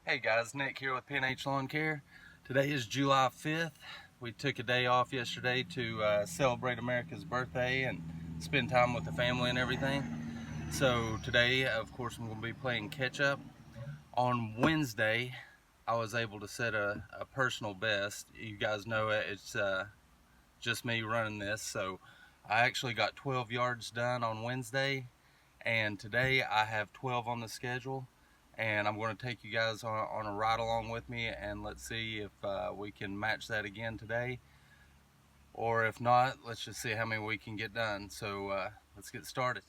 Hey guys, Nick here with P&H Lawn Care. Today is July 5th. We took a day off yesterday to celebrate America's birthday and spend time with the family and everything. So today, of course, I'm going to be playing catch up. On Wednesday, I was able to set a personal best. You guys know it's just me running this. So I actually got 12 yards done on Wednesday, and today I have 12 on the schedule. And I'm going to take you guys on a ride along with me, and let's see if we can match that again today, or if not, let's just see how many we can get done. So let's get started.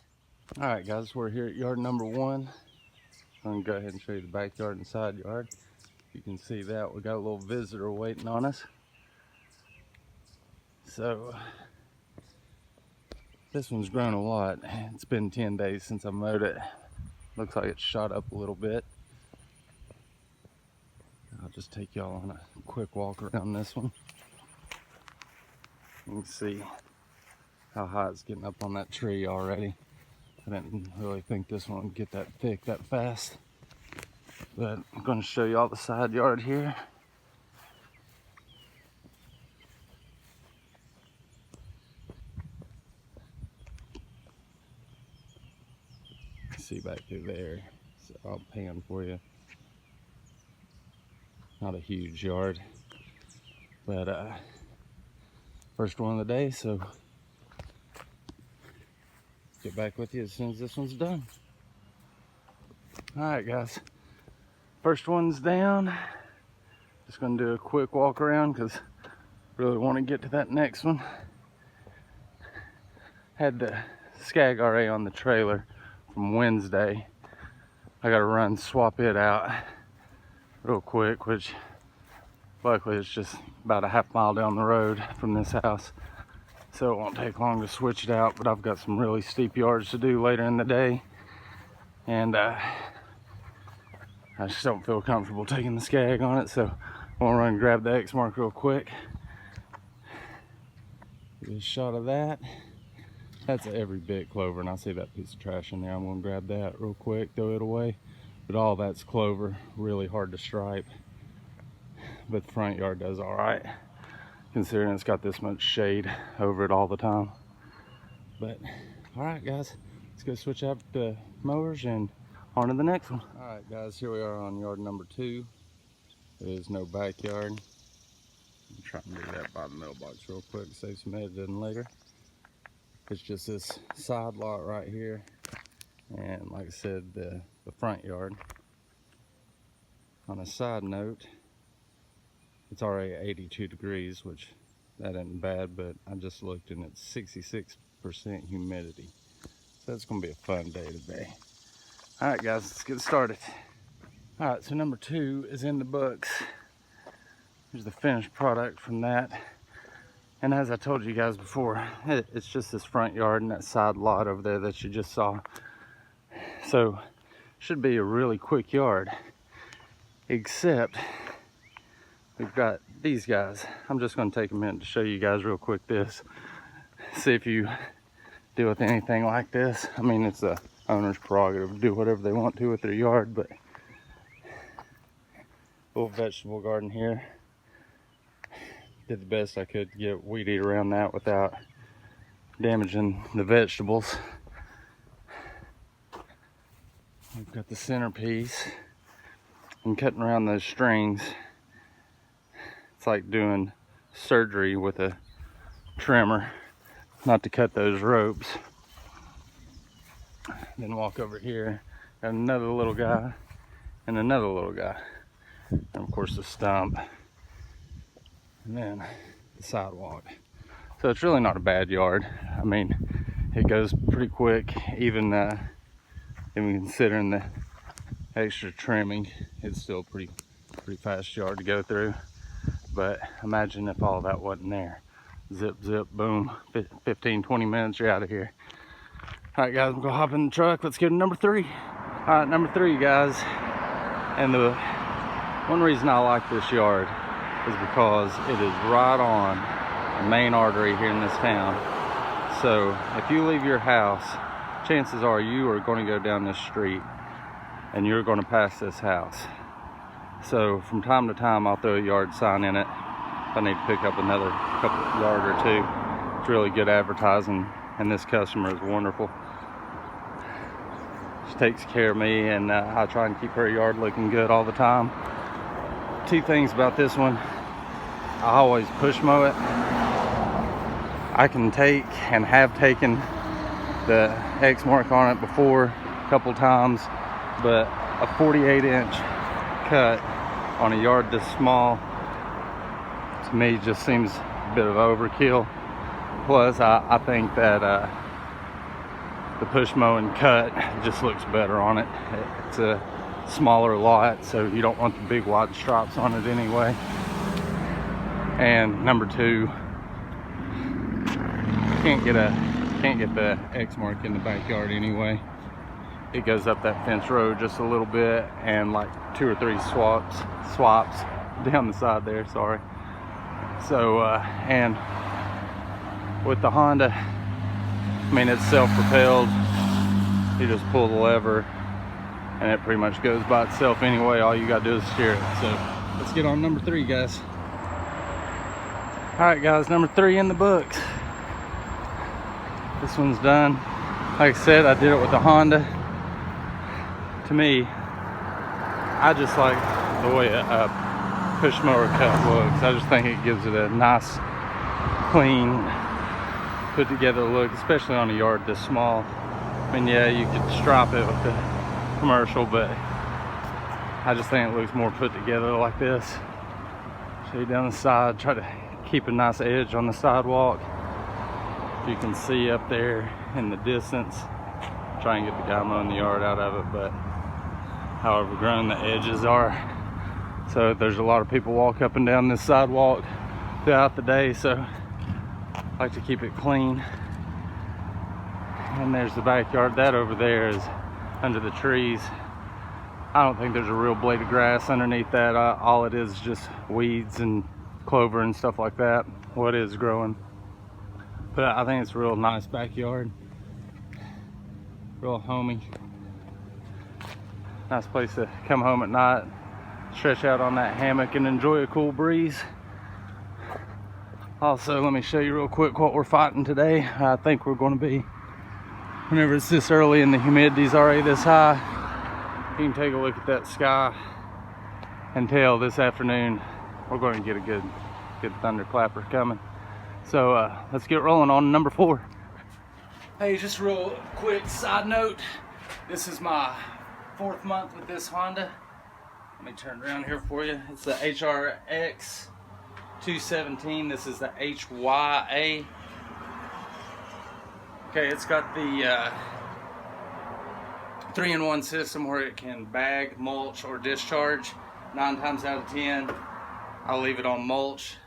All right guys, we're here at yard number 1. I'm going to go ahead and show you the backyard and side yard. You can see that we got a little visitor waiting on us. So this one's grown a lot. It's been 10 days since I mowed it. Looks like it's shot up a little bit. I'll just take y'all on a quick walk around this one. You can see how high it's getting up on that tree already. I didn't really think this one would get that thick that fast. But I'm going to show you all the side yard here. See back through there, so I'll pan for you. Not a huge yard, but first one of the day, so get back with you as soon as this one's done. All right guys, first one's down. Just gonna do a quick walk around because really want to get to that next one. Had the Skag RA on the trailer from Wednesday. I gotta run swap it out real quick, which luckily it's just about a half mile down the road from this house, so it won't take long to switch it out. But I've got some really steep yards to do later in the day, and I just don't feel comfortable taking the Skag on it, so I'm gonna run and grab the X mark real quick. Get a shot of that. That's every bit clover, and I see that piece of trash in there. I'm gonna grab that real quick, throw it away. But all that's clover, really hard to stripe. But the front yard does all right, considering it's got this much shade over it all the time. But all right guys, let's go switch out the mowers and on to the next one. All right guys, here we are on yard number 2. There is no backyard. I'm trying to do that by the mailbox real quick, save some editing later. It's just this side lot right here, and like I said, the front yard. On a side note, it's already 82 degrees, which that isn't bad, but I just looked and it's 66% humidity. So it's gonna be a fun day today. All right guys, let's get started. All right, so number 2 is in the books. Here's the finished product from that. And as I told you guys before, it's just this front yard and that side lot over there that you just saw. So should be a really quick yard, except we've got these guys. I'm just going to take a minute to show you guys real quick this. See if you deal with anything like this. I mean, it's the owner's prerogative to do whatever they want to with their yard, but little vegetable garden here. Did the best I could to get weed eat around that without damaging the vegetables. We've got the centerpiece. I'm cutting around those strings. It's like doing surgery with a trimmer, not to cut those ropes. Then walk over here, got another little guy and another little guy. And of course the stump. And then the sidewalk. So it's really not a bad yard. I mean, it goes pretty quick, even considering the extra trimming. It's still a pretty fast yard to go through. But imagine if all that wasn't there. Zip, zip, boom, 15, 20 minutes, you're out of here. All right, guys, I'm gonna hop in the truck. Let's go to number 3. All right, number 3, guys. And the one reason I like this yard is because it is right on the main artery here in this town. So if you leave your house, chances are you are going to go down this street and you're going to pass this house. So from time to time, I'll throw a yard sign in it if I need to pick up another couple yard or two. It's really good advertising, and this customer is wonderful. She takes care of me, and I try and keep her yard looking good all the time. Two things about this one: I always push mow it. I can take and have taken the X mark on it before a couple times, but a 48-inch cut on a yard this small to me just seems a bit of overkill. Plus I think that the push mowing cut just looks better on it. It's a smaller lot, so you don't want the big wide stripes on it anyway. And number two, can't get the X mark in the backyard anyway. It goes up that fence road just a little bit, and like 2 or 3 swaps down the side there, sorry. So and with the Honda, I mean, it's self-propelled. You just pull the lever and it pretty much goes by itself anyway. All you gotta do is steer it. So let's get on number 3, guys. All right, guys, number 3 in the books. This one's done. Like I said, I did it with the Honda. To me, I just like the way a push mower cut looks. I just think it gives it a nice, clean, put together look, especially on a yard this small. I mean, yeah, you could stripe it with the commercial, but I just think it looks more put together like this. Show you down the side, try to keep a nice edge on the sidewalk. You can see up there in the distance, try and get the guy mowing the yard out of it, but how overgrown the edges are. So there's a lot of people walk up and down this sidewalk throughout the day, so I like to keep it clean. And there's the backyard. That over there is under the trees. I don't think there's a real blade of grass underneath that. All it is just weeds and clover and stuff like that. What is growing. But I think it's a real nice backyard. Real homey. Nice place to come home at night, stretch out on that hammock and enjoy a cool breeze. Also, let me show you real quick what we're fighting today. I think we're going to be, whenever it's this early and the humidity's already this high, you can take a look at that sky and tell this afternoon we're going to get a good thunderclapper coming. So let's get rolling on number 4. Hey, just real quick side note. This is my 4th month with this Honda. Let me turn around here for you. It's the HRX 217. This is the HYA. Okay, it's got the 3-in-1 system where it can bag, mulch, or discharge. 9 times out of 10, I'll leave it on mulch.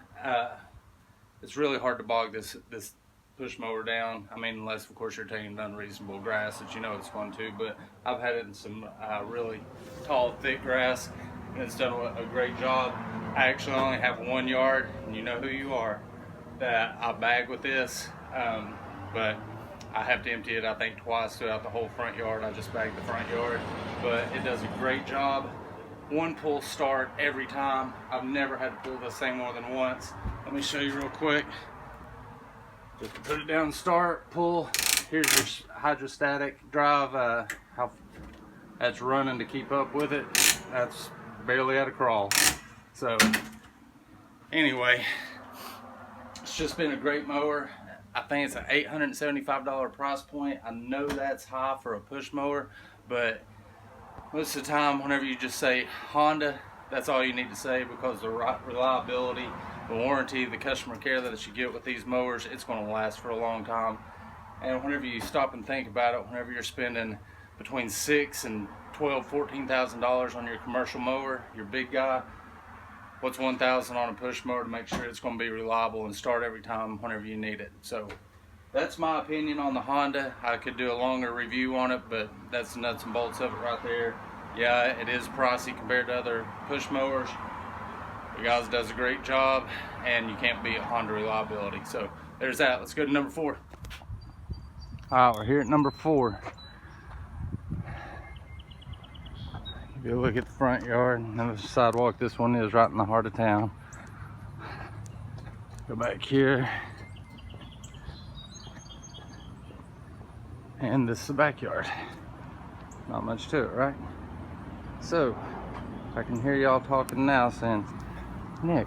It's really hard to bog this push mower down. I mean, unless of course you're taking unreasonable grass that you know it's going to, but I've had it in some really tall, thick grass, and it's done a great job. I actually only have 1 yard, and you know who you are, that I bag with this, but I have to empty it, I think, twice throughout the whole front yard. I just bagged the front yard, but it does a great job. 1 pull start every time. I've never had to pull this thing more than once. Let me show you real quick. Just to put it down, start, pull. Here's your hydrostatic drive, how that's running to keep up with it. That's barely at a crawl. So anyway, it's just been a great mower. I think it's an $875 price point. I know that's high for a push mower, but most of the time, whenever you just say Honda, that's all you need to say, because the reliability, the warranty, the customer care that you get with these mowers, it's going to last for a long time. And whenever you stop and think about it, whenever you're spending between $6,000 and $12,000–$14,000 on your commercial mower, your big guy, what's $1,000 on a push mower to make sure it's going to be reliable and start every time whenever you need it? So that's my opinion on the Honda. I could do a longer review on it, but that's the nuts and bolts of it right there. Yeah, it is pricey compared to other push mowers. The guys does a great job, and you can't beat Honda reliability. So there's that. Let's go to number 4. All right, we're here at number 4. Give If you look at the front yard and the sidewalk, this one is right in the heart of town. Go back here. And this is the backyard. Not much to it, right? So, I can hear y'all talking now saying, Nick,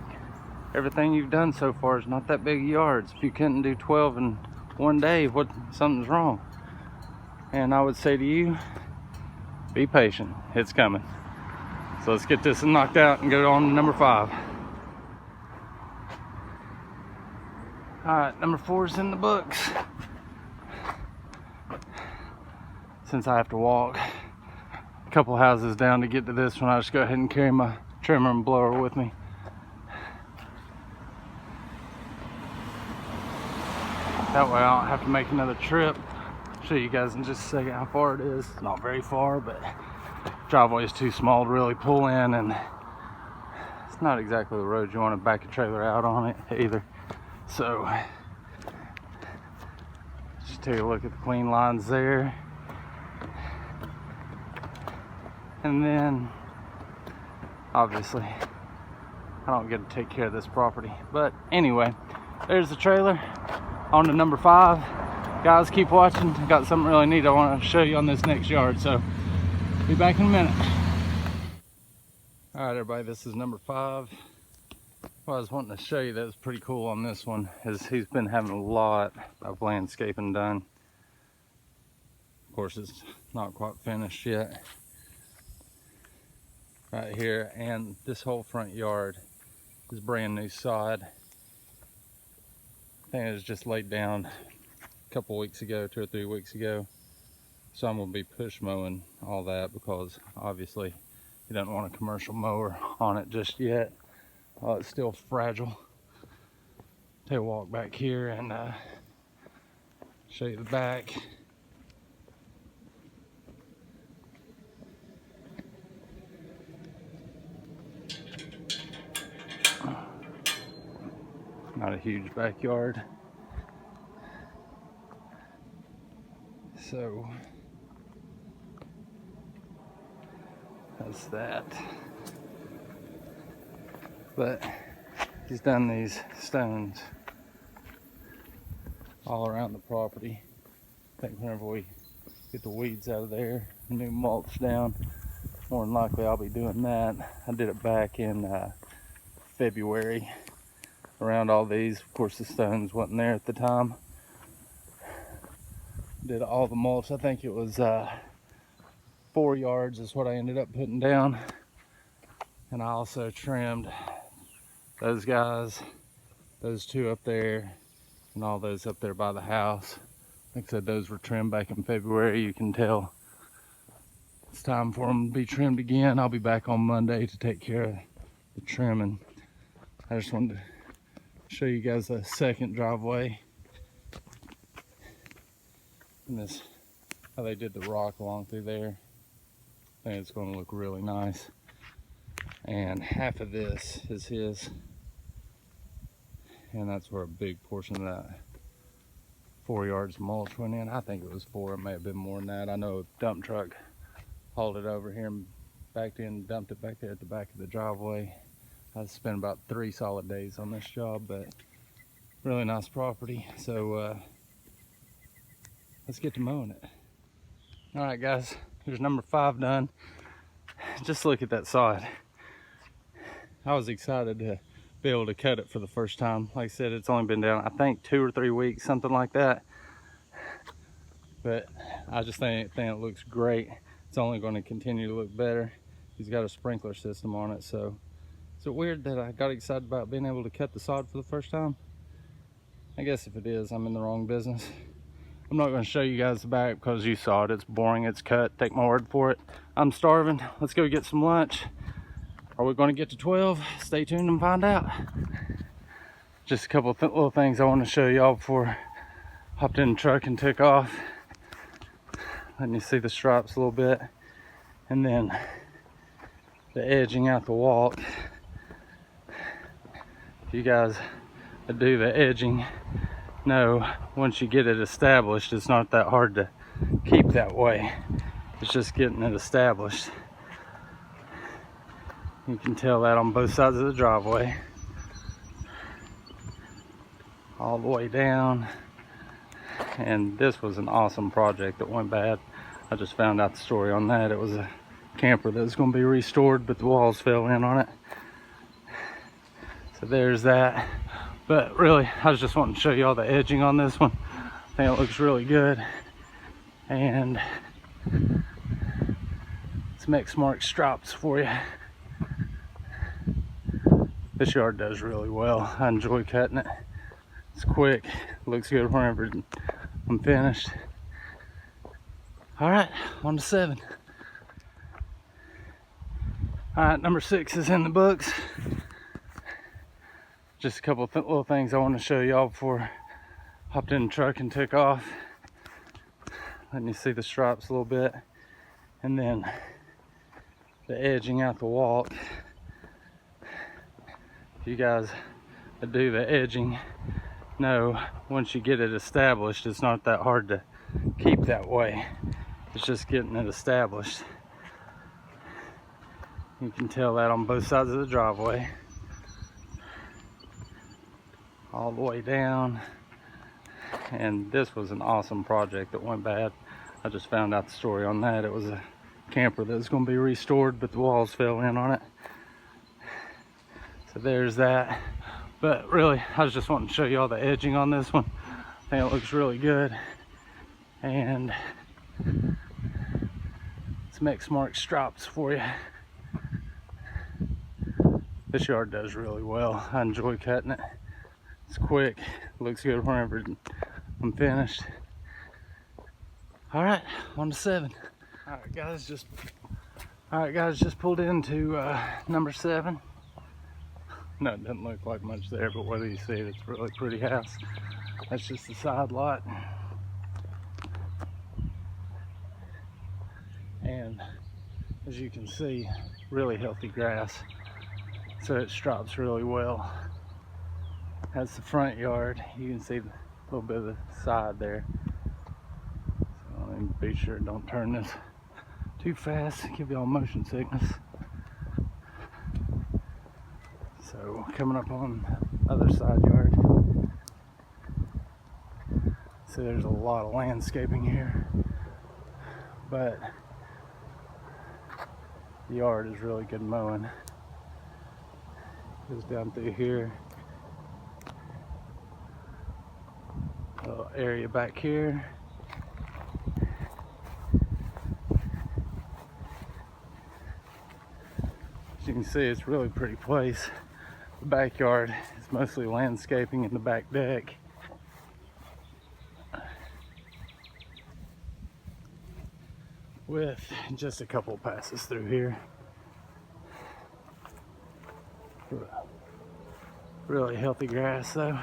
everything you've done so far is not that big yards. If you couldn't do 12 in one day, something's wrong. And I would say to you, be patient, it's coming. So let's get this knocked out and go on to number 5. All right, number 4 is in the books. Since I have to walk a couple houses down to get to this one, I just go ahead and carry my trimmer and blower with me. That way I don't have to make another trip. Show you guys in just a second how far it is. It's not very far, but driveway is too small to really pull in, and it's not exactly the road you want to back a trailer out on it either. So just take a look at the clean lines there. And then obviously I don't get to take care of this property, but anyway, there's the trailer. On to number 5. Guys, keep watching. Got something really neat I want to show you on this next yard, so be back in a minute. All right, everybody, this is number 5. What I was wanting to show you that was pretty cool on this one is he's been having a lot of landscaping done. Of course, it's not quite finished yet. Right here, and this whole front yard is brand new sod. I think it was just laid down a couple weeks ago, 2 or 3 weeks ago. So I'm going to be push mowing all that because obviously you don't want a commercial mower on it just yet. It's still fragile. Take a walk back here and show you the back. Not a huge backyard. So that's that. But he's done these stones all around the property. I think whenever we get the weeds out of there, new mulch down, more than likely I'll be doing that. I did it back in February around all these. Of course, the stones wasn't there at the time. Did all the mulch. I think it was 4 yards is what I ended up putting down. And I also trimmed those guys, those 2 up there, and all those up there by the house. Like I said, those were trimmed back in February. You can tell it's time for them to be trimmed again. I'll be back on Monday to take care of the trimming. I just wanted to show you guys a second driveway. And this, how they did the rock along through there. I think it's going to look really nice. And half of this is his. And that's where a big portion of that 4 yards of mulch went in. I think it was 4, it may have been more than that. I know a dump truck hauled it over here and backed in, dumped it back there at the back of the driveway. I spent about 3 solid days on this job, but really nice property. So let's get to mowing it. All right, guys, here's number 5 done. Just look at that sod. I was excited to be able to cut it for the first time. Like I said, it's only been down, I think 2 or 3 weeks, something like that. But I just think it looks great. It's only going to continue to look better. He's got a sprinkler system on it, so is it weird that I got excited about being able to cut the sod for the first time? I guess if it is, I'm in the wrong business. I'm not going to show you guys the back because you saw it. It's boring, it's cut. Take my word for it. I'm starving. Let's go get some lunch. Are we going to get to 12? Stay tuned and find out. Just a couple of little things I want to show y'all before I hopped in the truck and took off. Let me see the stripes a little bit. And then the edging out the walk. If you guys that do the edging know, once you get it established, it's not that hard to keep that way. It's just getting it established. You can tell that on both sides of the driveway. All the way down. And this was an awesome project that went bad. I just found out the story on that. It was a camper that was going to be restored, but the walls fell in on it. So there's that. But really, I was just wanting to show you all the edging on this one. I think it looks really good. And some X-mark stripes for you. This yard does really well. I enjoy cutting it. It's quick, looks good whenever I'm finished. All right, on to 7. All right, number 6 is in the books. Just a couple of little things I want to show y'all before I hopped in the truck and took off. Let me see the stripes a little bit, and then the edging out the walk. You guys that do the edging know once you get it established, it's not that hard to keep that way. It's just getting it established. You can tell that on both sides of the driveway. All the way down. And this was an awesome project that went bad. I just found out the story on that. It was a camper that was going to be restored, but the walls fell in on it. So there's that. But really, I was just wanting to show you all the edging on this one. I think it looks really good. And some X-mark stripes for you. This yard does really well. I enjoy cutting it. It's quick, looks good whenever I'm finished. All right, on to 7. All right, guys, just pulled into number 7. No, it doesn't look like much there, but whether you see it, it's a really pretty house. That's just the side lot. And as you can see, really healthy grass. So it stripes really well. That's the front yard. You can see a little bit of the side there. So let me be sure don't turn this too fast, give y'all motion sickness. So coming up on the other side yard. So there's a lot of landscaping here, but the yard is really good mowing. Goes down through here. A little area back here. As you can see, it's a really pretty place. The backyard is mostly landscaping in the back deck. With just a couple passes through here. Really healthy grass though.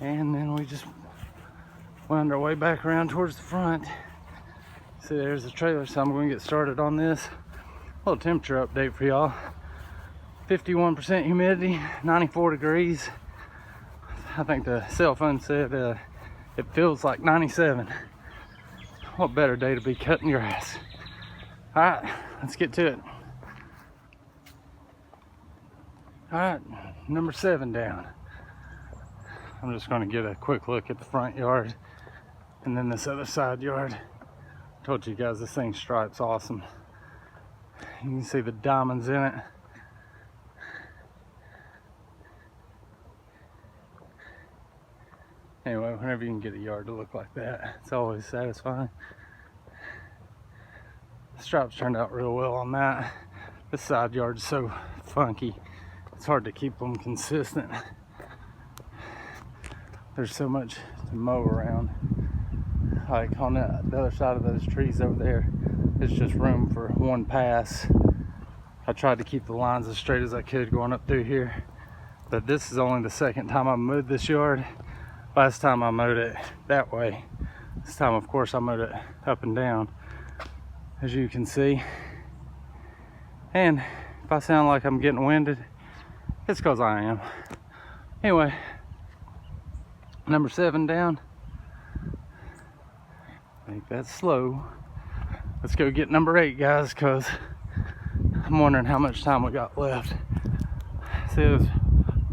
And then we just wound our way back around towards the front. See, there's the trailer, so I'm going to get started on this. A little temperature update for y'all. 51% humidity, 94 degrees. I think the cell phone said it feels like 97. What better day to be cutting grass? All right, let's get to it. All right, number 7 down. I'm just going to get a quick look at the front yard and then this other side yard. I told you guys this thing stripes awesome. You can see the diamonds in it. Anyway, whenever you can get a yard to look like that, it's always satisfying. The stripes turned out real well on that. This side yard's so funky, it's hard to keep them consistent. There's so much to mow around. Like on the other side of those trees over there, there's just room for one pass. I tried to keep the lines as straight as I could going up through here, but this is only the second time I mowed this yard. Last time I mowed it that way. This time, of course, I mowed it up and down, as you can see. And if I sound like I'm getting winded, it's because I am. Anyway, Number 7 down. I think that's slow. Let's go get number 8, guys, because I'm wondering how much time we got left. See those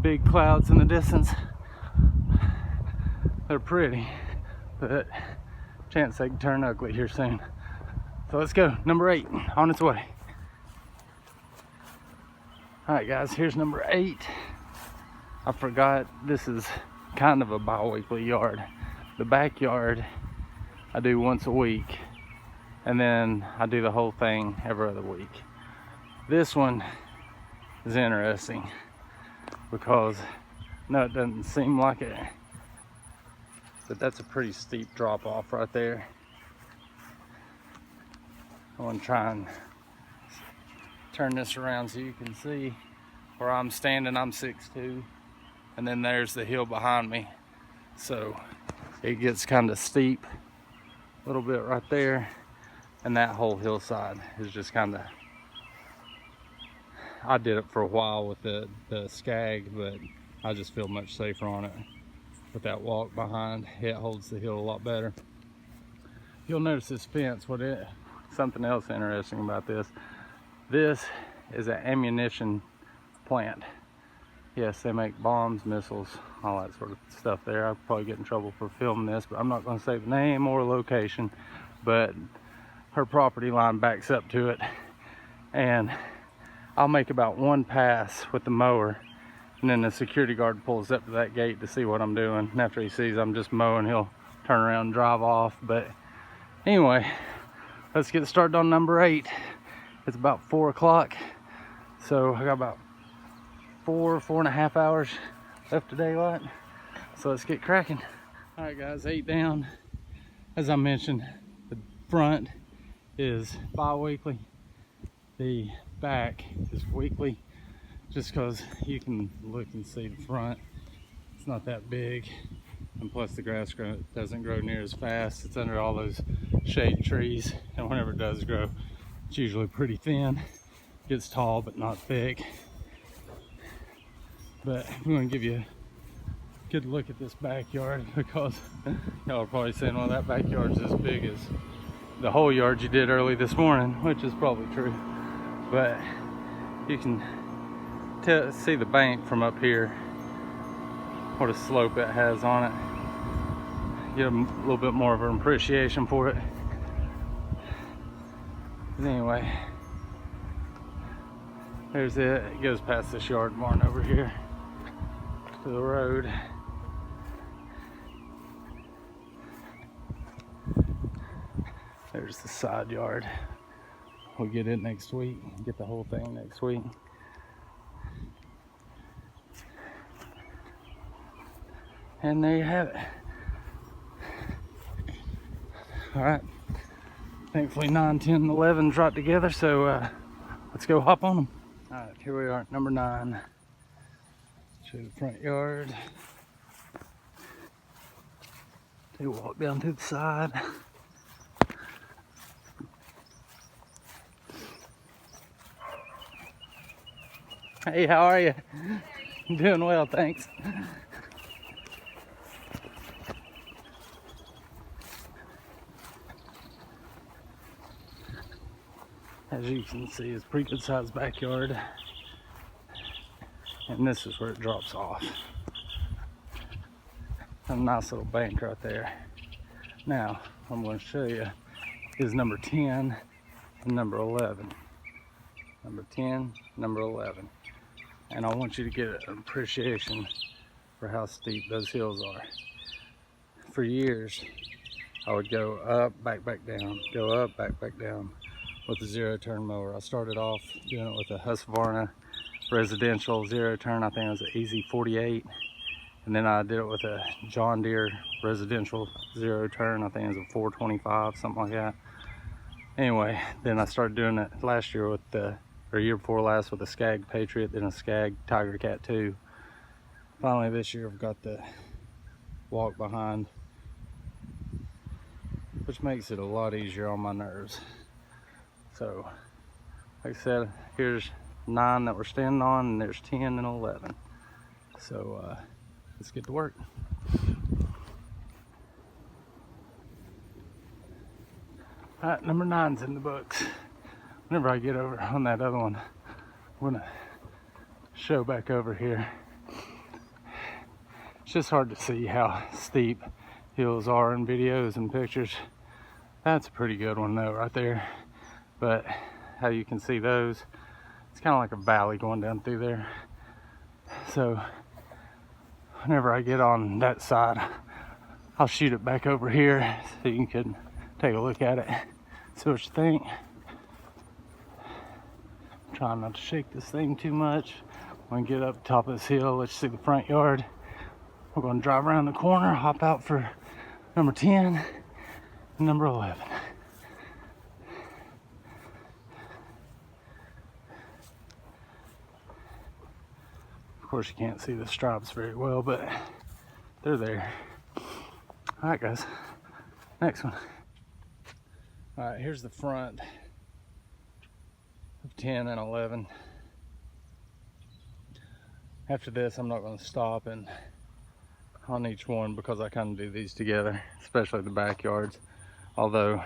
big clouds in the distance? They're pretty, but chance they can turn ugly here soon. So let's go. Number 8 on its way. All right, guys, here's number 8. I forgot this is kind of a bi-weekly yard. The backyard I do once a week, and then I do the whole thing every other week. This one is interesting because, no, it doesn't seem like it, but that's a pretty steep drop off right there. I want to try and turn this around so you can see where I'm standing. I'm 6'2", and then there's the hill behind me, so it gets kind of steep a little bit right there, and that whole hillside is just kind of, I did it for a while with the Skag, but I just feel much safer on it with that walk behind. It holds the hill a lot better. You'll notice this fence. Something else interesting about this is an ammunition plant. Yes, they make bombs, missiles, all that sort of stuff there. I'll probably get in trouble for filming this, but I'm not going to say the name or location. But her property line backs up to it, and I'll make about one pass with the mower, and then the security guard pulls up to that gate to see what I'm doing. And after he sees I'm just mowing, he'll turn around and drive off. But anyway, let's get started on number 8. It's about 4 o'clock, so I got about 4.5 hours left of daylight, so let's get cracking. All right, guys, 8 down. As I mentioned, the front is bi-weekly, the back is weekly, just because you can look and see the front. It's not that big, and plus the grass doesn't grow near as fast. It's under all those shade trees, and whenever it does grow, it's usually pretty thin. It gets tall but not thick. But we want to give you a good look at this backyard, because y'all are probably saying, well, that backyard's as big as the whole yard you did early this morning, which is probably true. But you can see the bank from up here, what a slope it has on it. Get a little bit more of an appreciation for it. But anyway, there's it. It goes past this yard barn over here to the road. There's the side yard. We'll get it next week, get the whole thing next week. And there you have it. All right, thankfully 9, 10, 11's right together, so let's go hop on them. All right, here we are at number 9. To the front yard. They walk down to the side. Hey, how are you? I'm doing well, thanks. As you can see, it's a pretty good sized backyard. And this is where it drops off. A nice little bank right there. Now, I'm going to show you is number 10 and number 11. Number 10, number 11. And I want you to get an appreciation for how steep those hills are. For years, I would go up, back down, go up, back down with a 0-turn mower. I started off doing it with a Husqvarna residential 0-turn. I think it was an Easy 48. And then I did it with a John Deere residential 0-turn. I think it was a 425, something like that. Anyway, then I started doing it last year with the, or year before last, with a Skag Patriot, then a Skag Tiger Cat 2. Finally this year I've got the walk behind, which makes it a lot easier on my nerves. So, like I said, here's 9 that we're standing on, and there's 10 and 11. So let's get to work. All right, number 9's in the books. Whenever I get over on that other one, I'm gonna show back over here. It's just hard to see how steep hills are in videos and pictures. That's a pretty good one though, right there. But how you can see those, it's kind of like a valley going down through there. So whenever I get on that side, I'll shoot it back over here so you can take a look at it, see what you think. Trying not to shake this thing too much. When I get up top of this hill, let's see the front yard. We're going to drive around the corner, hop out for number 10 and number 11. Of course, you can't see the stripes very well, but they're there. All right, guys, next one. All right, here's the front of 10 and 11. After this, I'm not going to stop and on each one because I kind of do these together, especially the backyards. Although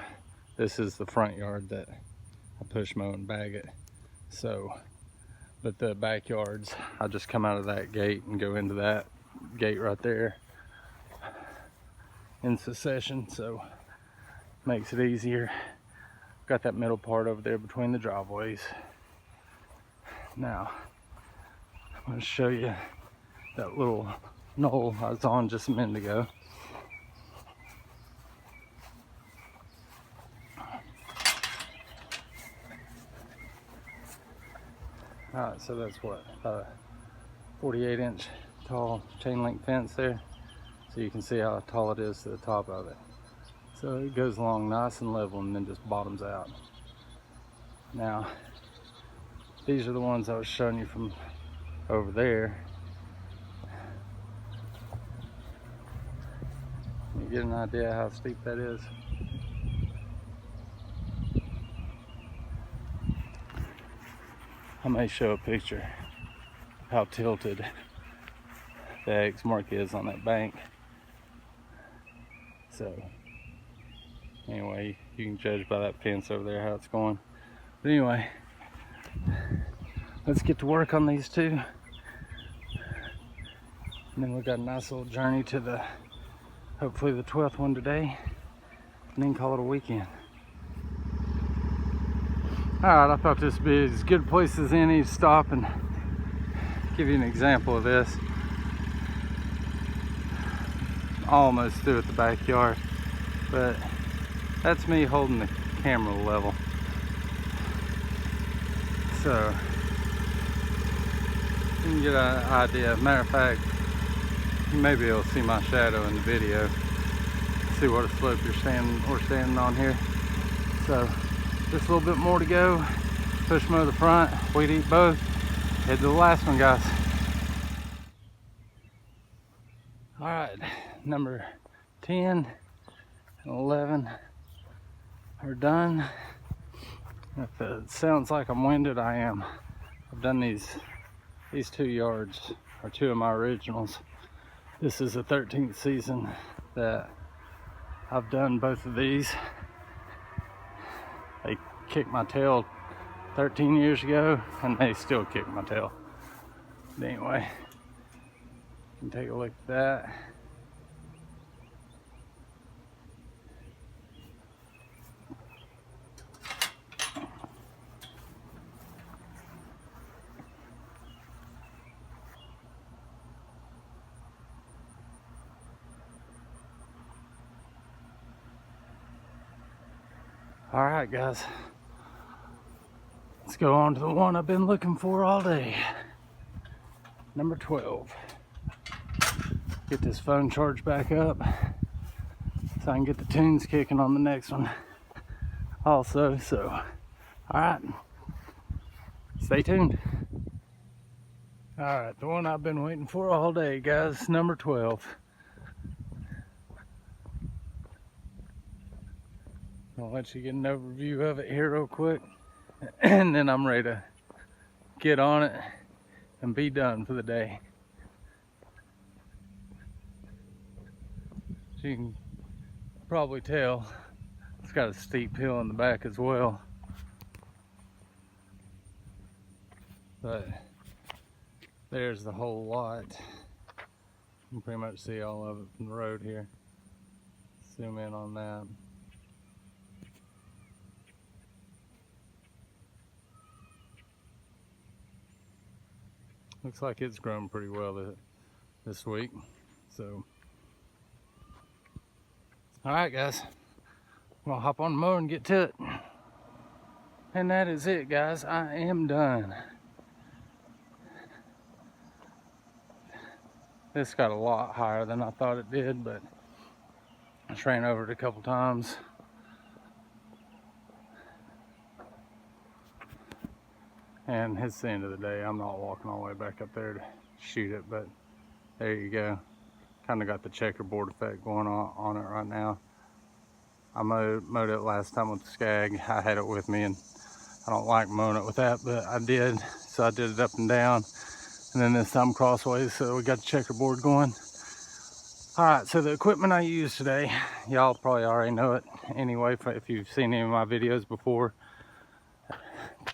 this is the front yard that I push mow and bag it. So, but the backyards, I just come out of that gate and go into that gate right there in succession, so makes it easier. Got that middle part over there between the driveways. Now, I'm going to show you that little knoll I was on just a minute ago. Alright, so that's what, 48-inch tall chain link fence there. So you can see how tall it is to the top of it. So it goes along nice and level and then just bottoms out. Now, these are the ones I was showing you from over there. You get an idea how steep that is. I may show a picture of how tilted the X mark is on that bank. So anyway, you can judge by that fence over there how it's going. But anyway, let's get to work on these two. And then we've got a nice little journey to the, hopefully the 12th one today, and then call it a weekend. Alright, I thought this would be as good a place as any to stop and give you an example of this. Almost through at the backyard, but that's me holding the camera level. So you can get an idea. Matter of fact, you may be able to see my shadow in the video. See what a slope we're standing on here. So just a little bit more to go. Push mow the front, weed eat both. Head to the last one, guys. All right, number 10 and 11 are done. If it sounds like I'm winded, I am. I've done these 2 yards are 2 of my originals. This is the 13th season that I've done both of these. They kicked my tail 13 years ago and they still kick my tail. But anyway, you can take a look at that. All right, guys, let's go on to the one I've been looking for all day. Number 12. Get this phone charged back up so I can get the tunes kicking on the next one also. So, all right, stay tuned. All right, the one I've been waiting for all day, guys, number 12. I'll let you get an overview of it here real quick, and then I'm ready to get on it and be done for the day. So you can probably tell it's got a steep hill in the back as well. But there's the whole lot. You can pretty much see all of it from the road here. Zoom in on that. Looks like it's grown pretty well this week. So, all right, guys, I'm gonna hop on the mower and get to it. And that is it, guys. I am done. This got a lot higher than I thought it did, but I just ran over it a couple times. And it's the end of the day. I'm not walking all the way back up there to shoot it, but there you go. Kind of got the checkerboard effect going on it right now. I mowed it last time with the Skag. I had it with me, and I don't like mowing it with that, but I did. So I did it up and down, and then this time crossways, so we got the checkerboard going. All right, so the equipment I used today, y'all probably already know it anyway if you've seen any of my videos before.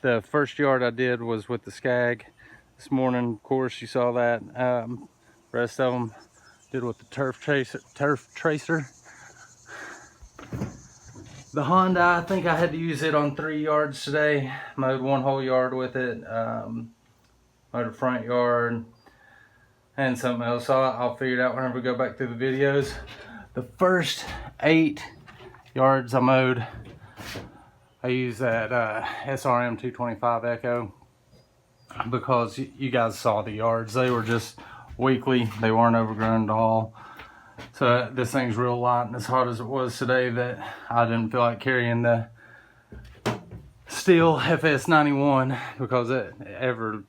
The first yard I did was with the Skag. This morning, of course, you saw that. Rest of them did with the turf tracer. The Honda, I think I had to use it on 3 yards today. Mowed one whole yard with it. Mowed a front yard and something else. So I'll figure it out whenever we go back through the videos. The first 8 yards I mowed, I used that SRM 225 Echo because you guys saw the yards. They were just weakly. They weren't overgrown at all. So this thing's real light, and as hot as it was today that I didn't feel like carrying the Steel FS91 because every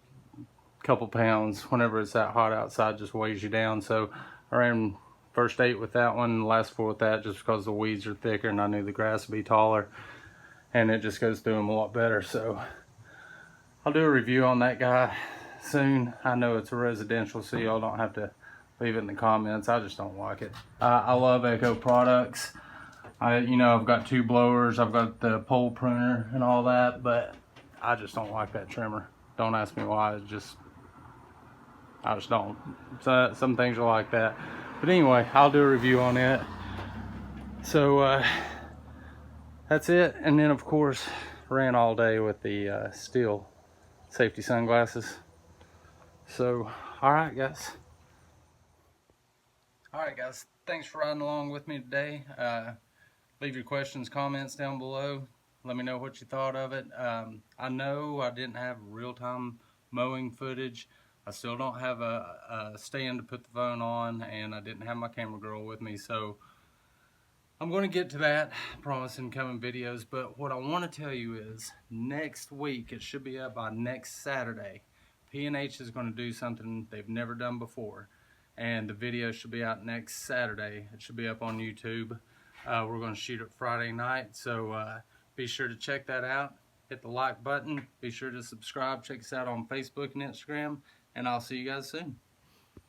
couple pounds, whenever it's that hot outside, just weighs you down. So I ran first 8 with that one, last 4 with that, just because the weeds are thicker and I knew the grass would be taller. And it just goes through them a lot better. So I'll do a review on that guy soon. I know it's a residential, so y'all don't have to leave it in the comments. I just don't like it. I love Echo products. You know, I've got 2 blowers, I've got the pole pruner and all that, but I just don't like that trimmer. Don't ask me why. I just don't. So some things are like that. But anyway, I'll do a review on it. So that's it. And then of course ran all day with the Steel safety sunglasses. So all right guys, thanks for riding along with me today. Leave your questions, comments down below. Let me know what you thought of it. I know I didn't have real-time mowing footage. I still don't have a stand to put the phone on, and I didn't have my camera girl with me, so I'm going to get to that, I promise, in coming videos. But what I want to tell you is next week, it should be up by next Saturday, P&H is going to do something they've never done before, and the video should be out next Saturday. It should be up on YouTube. We're going to shoot it Friday night, so be sure to check that out. Hit the like button. Be sure to subscribe. Check us out on Facebook and Instagram, and I'll see you guys soon.